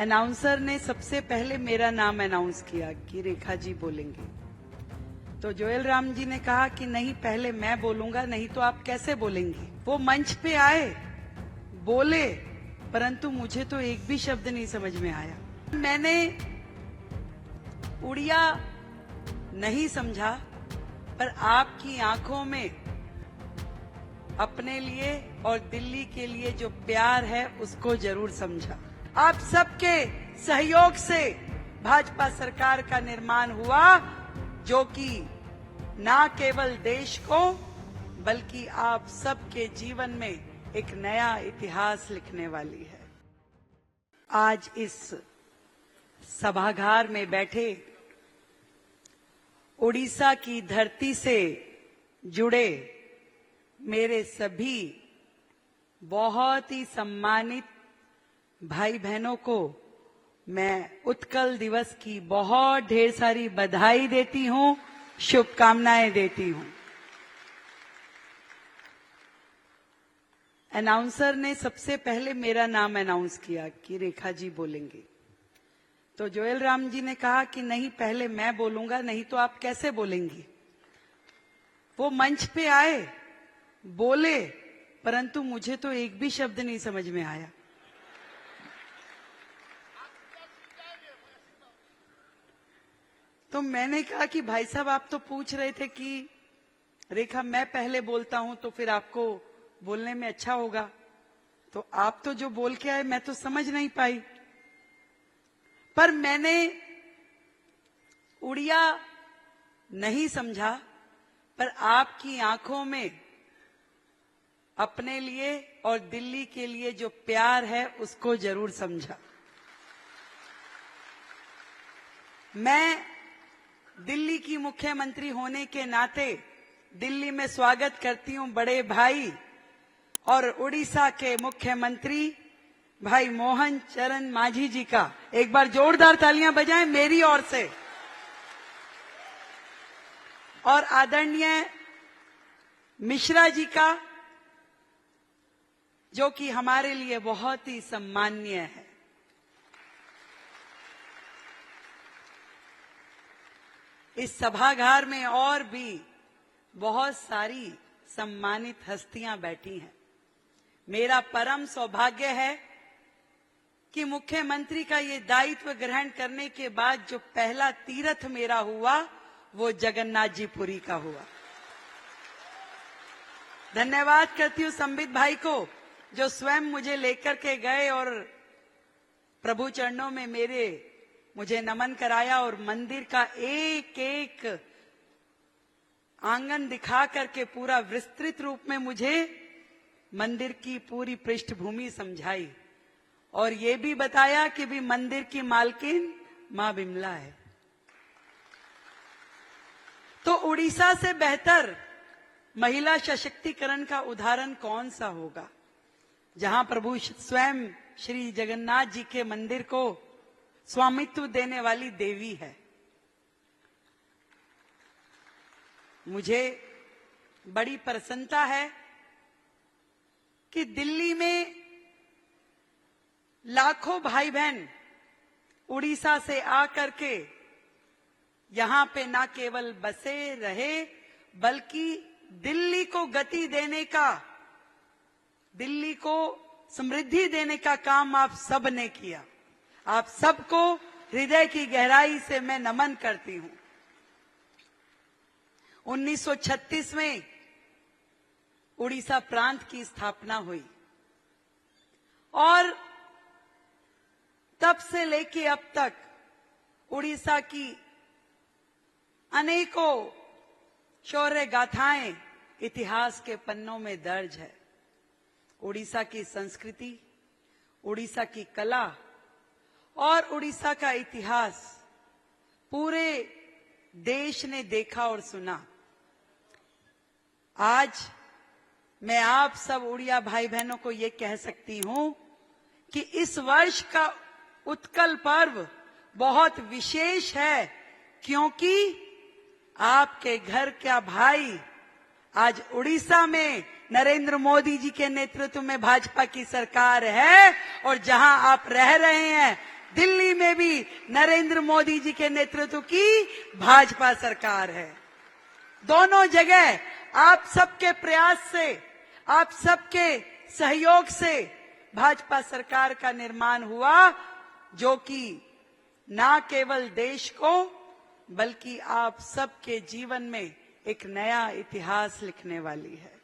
Announcer ने सबसे पहले मेरा नाम अनाउंस किया कि रेखा जी बोलेंगे। तो जोयल राम जी ने कहा कि नहीं, पहले मैं बोलूंगा, नहीं तो आप कैसे बोलेंगी। वो मंच पे आए, बोले, परंतु मुझे तो एक भी शब्द नहीं समझ में आया। मैंने उड़िया नहीं समझा, पर आपकी आंखों में अपने लिए और दिल्ली के लिए जो प्यार है उसको जरूर समझा। आप सबके सहयोग से भाजपा सरकार का निर्माण हुआ, जो कि ना केवल देश को बल्कि आप सबके जीवन में एक नया इतिहास लिखने वाली है। आज इस सभागार में बैठे उड़ीसा की धरती से जुड़े मेरे सभी बहुत ही सम्मानित भाई बहनों को मैं उत्कल दिवस की बहुत ढेर सारी बधाई देती हूं, शुभकामनाएं देती हूं। अनाउंसर ने सबसे पहले मेरा नाम अनाउंस किया कि रेखा जी बोलेंगे। तो जोयल राम जी ने कहा कि नहीं, पहले मैं बोलूंगा, नहीं तो आप कैसे बोलेंगी। वो मंच पे आए, बोले, परंतु मुझे तो एक भी शब्द नहीं समझ में आया। तो मैंने कहा कि भाई साहब, आप तो पूछ रहे थे कि रेखा मैं पहले बोलता हूं तो फिर आपको बोलने में अच्छा होगा, तो आप तो जो बोल के आए मैं तो समझ नहीं पाई। पर मैंने उड़िया नहीं समझा, पर आपकी आंखों में अपने लिए और दिल्ली के लिए जो प्यार है उसको जरूर समझा। मैं दिल्ली की मुख्यमंत्री होने के नाते दिल्ली में स्वागत करती हूं बड़े भाई और उड़ीसा के मुख्यमंत्री भाई मोहन चरण मांझी जी का। एक बार जोरदार तालियां बजाएं मेरी ओर से। और आदरणीय मिश्रा जी का, जो कि हमारे लिए बहुत ही सम्माननीय है। इस सभागार में और भी बहुत सारी सम्मानित हस्तियां बैठी हैं। मेरा परम सौभाग्य है कि मुख्यमंत्री का ये दायित्व ग्रहण करने के बाद जो पहला तीर्थ मेरा हुआ वो जगन्नाथ जी पुरी का हुआ। धन्यवाद करती हूँ संबित भाई को, जो स्वयं मुझे लेकर के गए और प्रभु चरणों में मुझे नमन कराया और मंदिर का एक एक आंगन दिखा करके पूरा विस्तृत रूप में मुझे मंदिर की पूरी पृष्ठभूमि समझाई और ये भी बताया कि भी मंदिर की मालकिन मां बिमला है। तो उड़ीसा से बेहतर महिला सशक्तिकरण का उदाहरण कौन सा होगा, जहां प्रभु स्वयं श्री जगन्नाथ जी के मंदिर को स्वामित्व देने वाली देवी है। मुझे बड़ी प्रसन्नता है कि दिल्ली में लाखों भाई बहन उड़ीसा से आकर के यहां पे ना केवल बसे रहे, बल्कि दिल्ली को गति देने का, दिल्ली को समृद्धि देने का काम आप सब ने किया। आप सबको हृदय की गहराई से मैं नमन करती हूं। 1936 में उड़ीसा प्रांत की स्थापना हुई और तब से लेके अब तक उड़ीसा की अनेकों शौर्य गाथाएं इतिहास के पन्नों में दर्ज है। उड़ीसा की संस्कृति, उड़ीसा की कला और उड़ीसा का इतिहास पूरे देश ने देखा और सुना। आज मैं आप सब उड़िया भाई बहनों को ये कह सकती हूं कि इस वर्ष का उत्कल पर्व बहुत विशेष है, क्योंकि आपके घर का भाई आज उड़ीसा में नरेंद्र मोदी जी के नेतृत्व में भाजपा की सरकार है और जहां आप रह रहे हैं दिल्ली में भी नरेंद्र मोदी जी के नेतृत्व की भाजपा सरकार है। दोनों जगह आप सबके प्रयास से, आप सबके सहयोग से भाजपा सरकार का निर्माण हुआ, जो कि ना केवल देश को बल्कि आप सबके जीवन में एक नया इतिहास लिखने वाली है।